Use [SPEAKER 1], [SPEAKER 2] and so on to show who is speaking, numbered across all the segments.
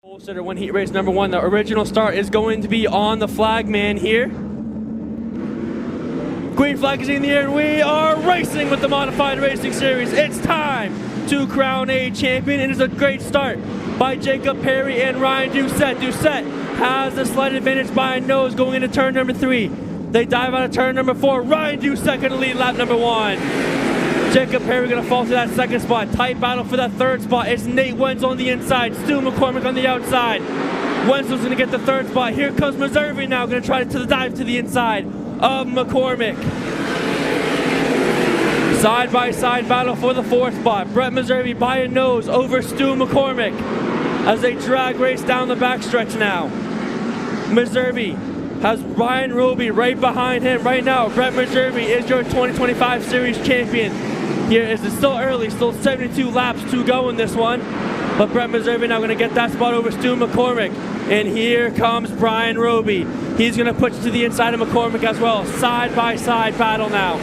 [SPEAKER 1] Consider one heat race number one. The original start is going to be on the flag man here. Green flag is in the air and we are racing with the Modified Racing Series. It's time to crown a champion. It is a great start by Jacob Perry and Ryan Doucette. Doucette has a slight advantage by a nose going into turn number 3. They dive out of turn number 4. Ryan Doucette going to lead lap number 1. Jacob Perry going to fall to that second spot. Tight battle for that third spot. It's Nate Wenzel on the inside. Stu McCormick on the outside. Wenzel's going to get the third spot. Here comes Meserve now, going to try to dive to the inside of McCormick. Side-by-side battle for the fourth spot. Brett Meserve by a nose over Stu McCormick as they drag race down the backstretch now. Meserve has Ryan Roby right behind him right now. Brett Meserve is your 2025 Series champion. Here is it's still early, still 72 laps to go in this one. But Brett Meserve now going to get that spot over Stu McCormick. And here comes Brian Roby. He's going to push to the inside of McCormick as well. Side-by-side battle now.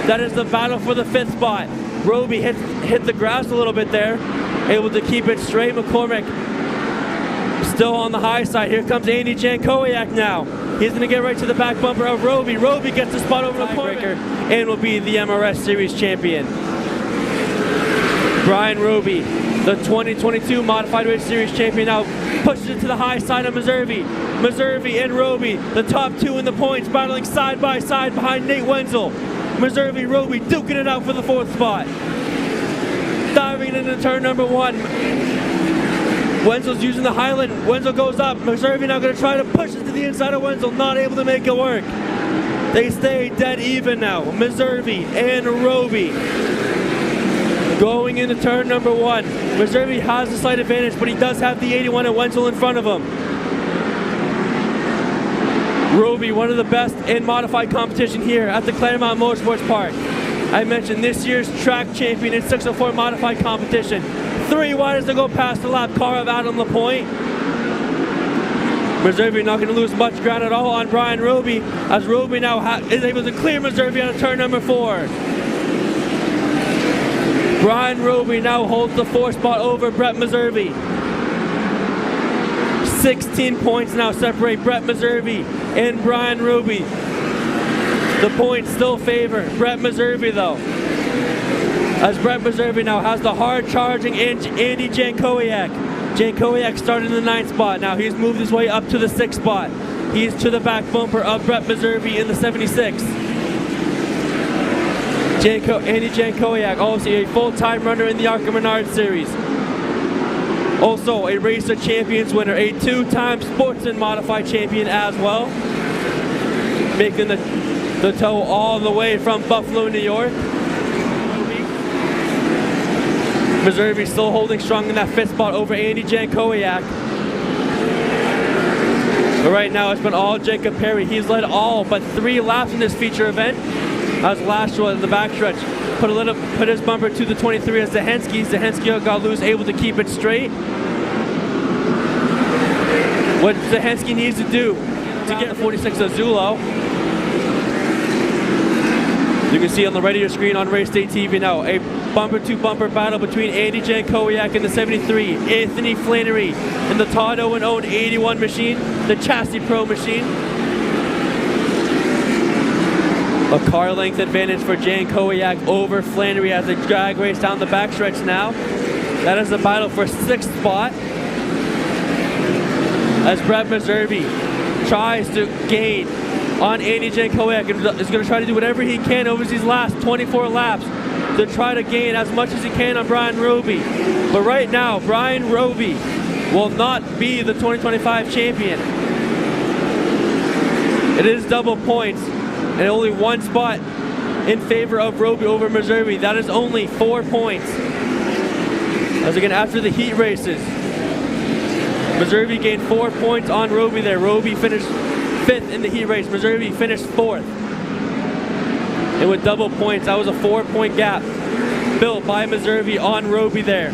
[SPEAKER 1] That is the battle for the fifth spot. Roby hit the grass a little bit there. Able to keep it straight. McCormick still on the high side. Here comes Andy Jankowiak now. He's going to get right to the back bumper of Roby. Roby gets the spot over McCormick and will be the MRS Series champion. Brian Roby, the 2022 Modified Race Series champion, now pushes it to the high side of Meserve. Meserve and Roby, the top two in the points, battling side by side behind Nate Wenzel. Meserve, Roby duking it out for the fourth spot. Diving into turn number 1. Wenzel's using the Highland. Wenzel goes up. Meserve now going to try to push it to the inside of Wenzel, not able to make it work. They stay dead even now. Meserve and Roby going into turn number 1. Meserve has a slight advantage, but he does have the 81 and Wenzel in front of him. Roby, one of the best in modified competition here at the Claremont Motorsports Park. I mentioned this year's track champion in 604 modified competition. 3 wide as they go past the lap car of Adam LaPointe. Meserve not going to lose much ground at all on Brian Roby, as Roby now is able to clear Meserve out of turn number 4. Brian Roby now holds the 4th spot over Brett Meserve. 16 points now separate Brett Meserve and Brian Roby. The points still favor Brett Meserve though, as Brett Meserve now has the hard-charging Andy Jankowiak. Jankowiak started in the 9th spot. Now he's moved his way up to the 6th spot. He's to the back bumper of Brett Meserve in the 76. Andy Jankowiak, also a full-time runner in the Arca Menard Series. Also a Race of Champions winner, a 2-time Sportsman Modified champion as well. Making the tow all the way from Buffalo, New York. Meserve still holding strong in that 5th spot over Andy Jankowiak. But right now it's been all Jacob Perry. He's led all but 3 laps in this feature event. As Lashua in the backstretch put his bumper to the 23 as Zahensky got loose, able to keep it straight. What Zahensky needs to do to get the 46 Azulo. You can see on the right of your screen on RacedayTV now a bumper-to-bumper battle between Andy Jankowiak and the 73, Anthony Flannery and the Todd Owen-owned 81 machine, the Chassis Pro machine. A car length advantage for Jankowiak over Flannery as they drag race down the backstretch now. That is the battle for 6th spot, as Brett Meserve tries to gain on Andy Jankowiak and is going to try to do whatever he can over these last 24 laps to try to gain as much as he can on Brian Roby. But right now, Brian Roby will not be the 2025 champion. It is double points and only 1 spot in favor of Roby over Meserve. That is only 4 points. As again, after the heat races, Meserve gained 4 points on Roby there. Roby finished 5th in the heat race. Meserve finished 4th. And with double points, that was a 4-point gap built by Meserve on Roby there.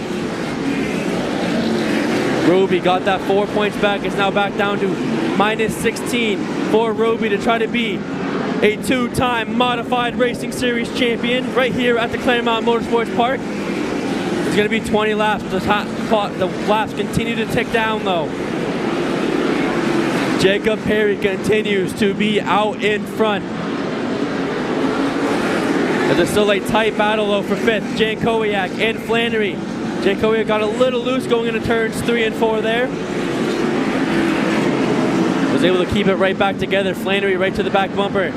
[SPEAKER 1] Roby got that 4 points back. It's now back down to -16 for Roby to try to be a 2-time Modified Racing Series champion right here at the Claremont Motorsports Park. He's There's going to be 20 laps. The laps continue to tick down, though. Jacob Perry continues to be out in front. There's still a tight battle, though, for 5th. Jankowiak and Flannery. Jankowiak got a little loose going into turns 3 and 4 there. Was able to keep it right back together. Flannery right to the back bumper.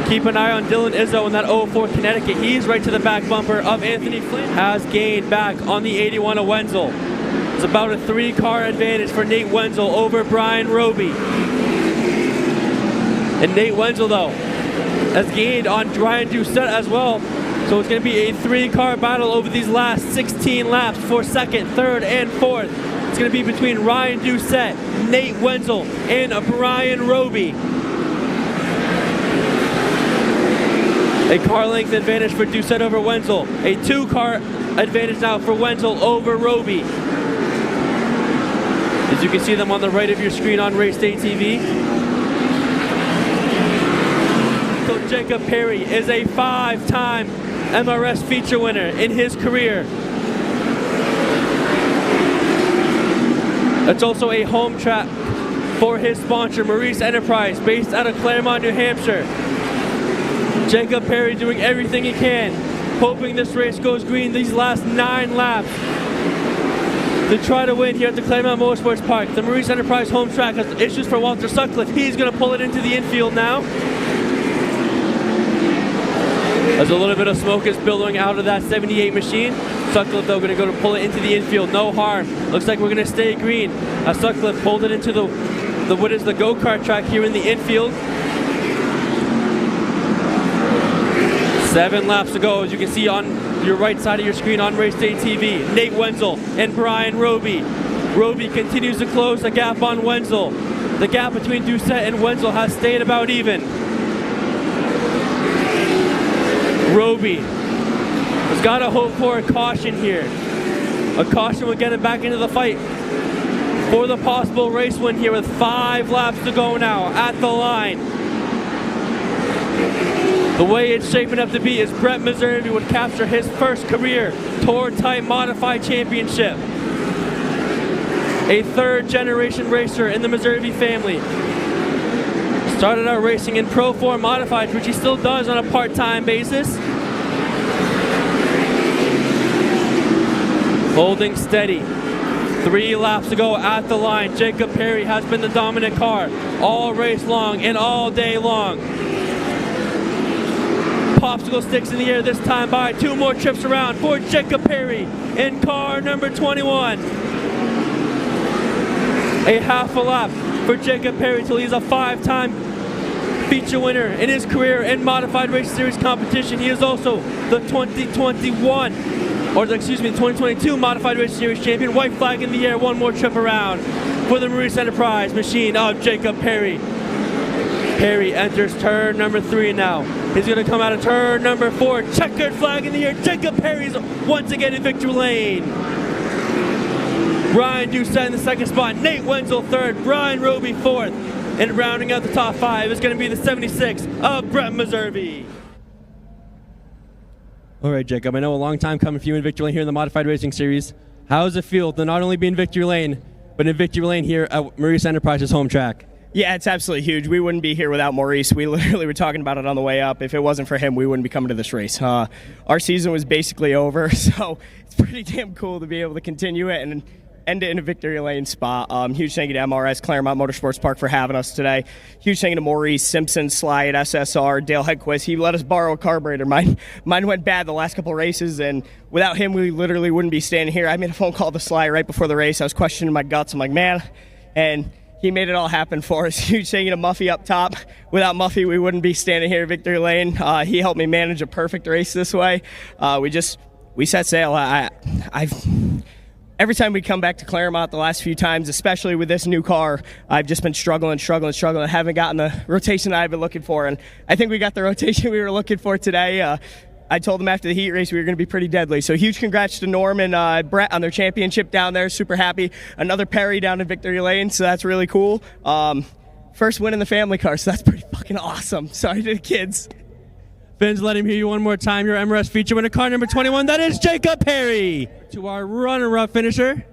[SPEAKER 1] Keep an eye on Dylan Izzo in that 04 Connecticut. He's right to the back bumper of Anthony Flynn. Has gained back on the 81 of Wenzel. It's about a 3-car advantage for Nate Wenzel over Brian Roby. And Nate Wenzel, though, has gained on Ryan Doucette as well. So it's going to be a 3-car battle over these last 16 laps for 2nd, 3rd, and 4th. It's going to be between Ryan Doucette, Nate Wenzel, and Brian Roby. A car length advantage for Doucette over Wenzel. A 2-car advantage now for Wenzel over Roby. As you can see them on the right of your screen on RacedayTV. So Jacob Perry is a 5-time MRS feature winner in his career. It's also a home track for his sponsor, Maurice Enterprise, based out of Claremont, New Hampshire. Jacob Perry doing everything he can, hoping this race goes green these last 9 laps to try to win here at the Claremont Motorsports Park. The Maurice Enterprise home track has issues for Walter Sutcliffe. He's going to pull it into the infield now. As a little bit of smoke is billowing out of that 78 machine. Sutcliffe, though, going to go to pull it into the infield. No harm. Looks like we're going to stay green. Sutcliffe pulled it into the go-kart track here in the infield. 7 laps to go, as you can see on your right side of your screen on RacedayTV. Nate Wenzel and Brian Roby. Roby continues to close the gap on Wenzel. The gap between Doucette and Wenzel has stayed about even. Roby has got to hope for a caution here. A caution will get him back into the fight for the possible race win here with 5 laps to go now at the line. The way it's shaping up to be is Brett Meservey would capture his first career Tour Type Modified Championship. A 3rd-generation racer in the Meservey family. Started out racing in Pro 4 Modifieds, which he still does on a part-time basis. Holding steady. 3 laps to go at the line. Jacob Perry has been the dominant car all race long and all day long. Popsicle sticks in the air this time by 2 more trips around for Jacob Perry in car number 21. A half a lap for Jacob Perry till he's a 5-time feature winner in his career in Modified Race Series competition. He is also the 2022 Modified Race Series champion. White flag in the air, 1 more trip around for the Maurice Enterprise machine of Jacob Perry. Perry enters turn number 3 now. He's going to come out of turn number 4. Checkered flag in the air. Jacob Perry's once again in victory lane. Ryan Doucette in the 2nd spot. Nate Wenzel 3rd. Brian Roby 4th. And rounding out the top 5 is going to be the 76 of Brett Meservey. All right, Jacob, I know a long time coming for you in victory lane here in the Modified Racing Series. How does it feel to not only be in victory lane, but in victory lane here at Maurice Enterprise's home track?
[SPEAKER 2] Yeah, it's absolutely huge. We wouldn't be here without Maurice. We literally were talking about it on the way up. If it wasn't for him, we wouldn't be coming to this race. Our season was basically over, so it's pretty damn cool to be able to continue it and end it in a victory lane spot. Huge thank you to MRS, Claremont Motorsports Park, for having us today. Huge thank you to Maurice, Simpson, Sly at SSR, Dale Hedquist. He let us borrow a carburetor. Mine went bad the last couple races, and without him, we literally wouldn't be standing here. I made a phone call to Sly right before the race. I was questioning my guts. I'm like, man, and he made it all happen for us. Huge thank you to Muffy up top. Without Muffy, we wouldn't be standing here at victory lane. He helped me manage a perfect race this way. We set sail. Every time we come back to Claremont the last few times, especially with this new car, I've just been struggling. I haven't gotten the rotation that I've been looking for, and I think we got the rotation we were looking for today. I told them after the heat race we were going to be pretty deadly. So huge congrats to Norm and Brett on their championship down there. Super happy. Another Perry down in victory lane, so that's really cool. First win in the family car, so that's pretty fucking awesome. Sorry to the kids.
[SPEAKER 1] Vince, let him hear you one more time. Your MRS feature winner, car number 21. That is Jacob Perry. to our runner-up finisher,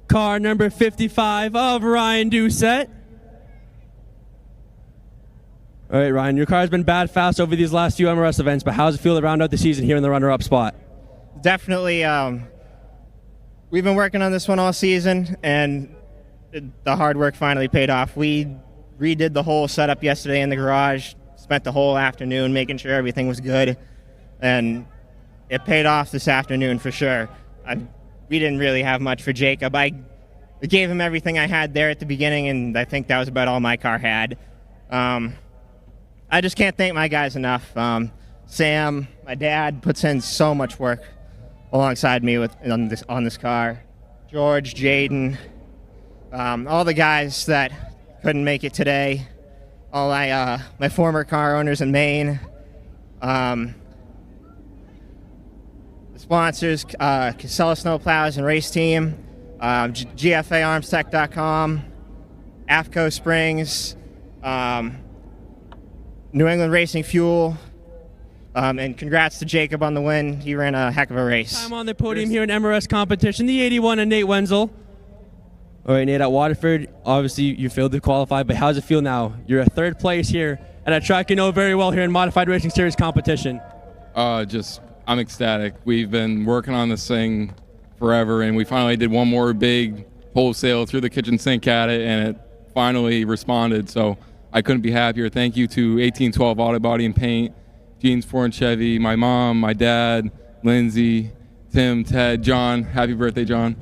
[SPEAKER 1] car number 55 of Ryan Doucette. All right, Ryan, your car's been bad fast over these last few MRS events, but how does it feel to round out the season here in the runner-up spot?
[SPEAKER 2] Definitely, we've been working on this one all season, and the hard work finally paid off. We redid the whole setup yesterday in the garage, spent the whole afternoon making sure everything was good, and it paid off this afternoon for sure. We didn't really have much for Jacob. I gave him everything I had there at the beginning, and I think that was about all my car had. I just can't thank my guys enough. Sam, my dad, puts in so much work alongside me on this car. George, Jaden, all the guys that couldn't make it today. All my former car owners in Maine. The sponsors, Casella Snowplows and Race Team, GFAArmstech.com, AFCO Springs, New England Racing Fuel, and congrats to Jacob on the win. He ran a heck of a race.
[SPEAKER 1] Time on the podium here in MRS competition, the 81 and Nate Wenzel. All right, Nate, at Waterford, obviously you failed to qualify, but how does it feel now? You're a third place here at a track you know very well here in Modified Racing Series competition.
[SPEAKER 3] I'm ecstatic. We've been working on this thing forever, and we finally did one more big wholesale through the kitchen sink at it, and it finally responded. So I couldn't be happier. Thank you to 1812 Auto Body and Paint, Jeans Ford and Chevy, my mom, my dad, Lindsay, Tim, Ted, John. Happy birthday, John.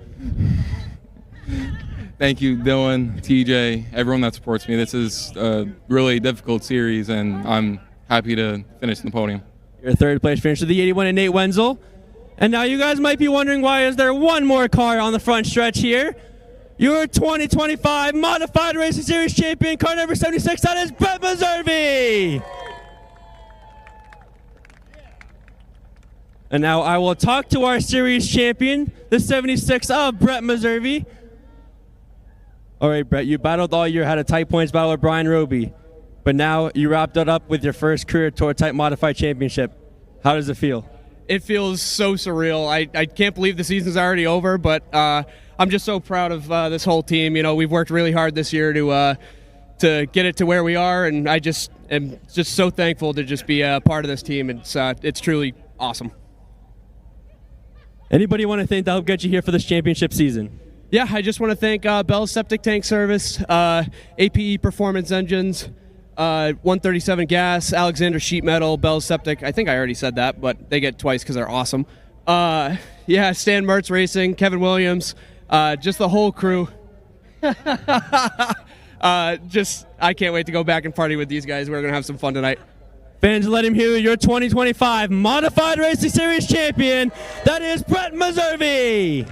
[SPEAKER 3] Thank you, Dylan, TJ, everyone that supports me. This is a really difficult series, and I'm happy to finish in the podium.
[SPEAKER 1] Your third place finisher, the 81 and Nate Wenzel. And now you guys might be wondering, why is there one more car on the front stretch here? Your 2025 Modified Racing Series champion, car number 76, that is Brett Meservey. And now I will talk to our series champion, the 76 of Brett Meservey. All right, Brett, you battled all year, had a tight points battle with Brian Roby, but now you wrapped it up with your first career tour type modified championship. How does it feel?
[SPEAKER 4] It feels so surreal. I can't believe the season's already over, but I'm just so proud of this whole team. You know, we've worked really hard this year to get it to where we are, and I just am just so thankful to just be a part of this team. It's truly awesome.
[SPEAKER 1] Anybody want to thank that helped get you here for this championship season?
[SPEAKER 4] Yeah, I just want to thank Bell's Septic Tank Service, APE Performance Engines, 137 Gas, Alexander Sheet Metal, Bell's Septic. I think I already said that, but they get twice because they're awesome. Stan Mertz Racing, Kevin Williams, just the whole crew. I can't wait to go back and party with these guys. We're going to have some fun tonight.
[SPEAKER 1] Fans, let him hear your 2025 Modified Racing Series champion. That is Brett Meservey.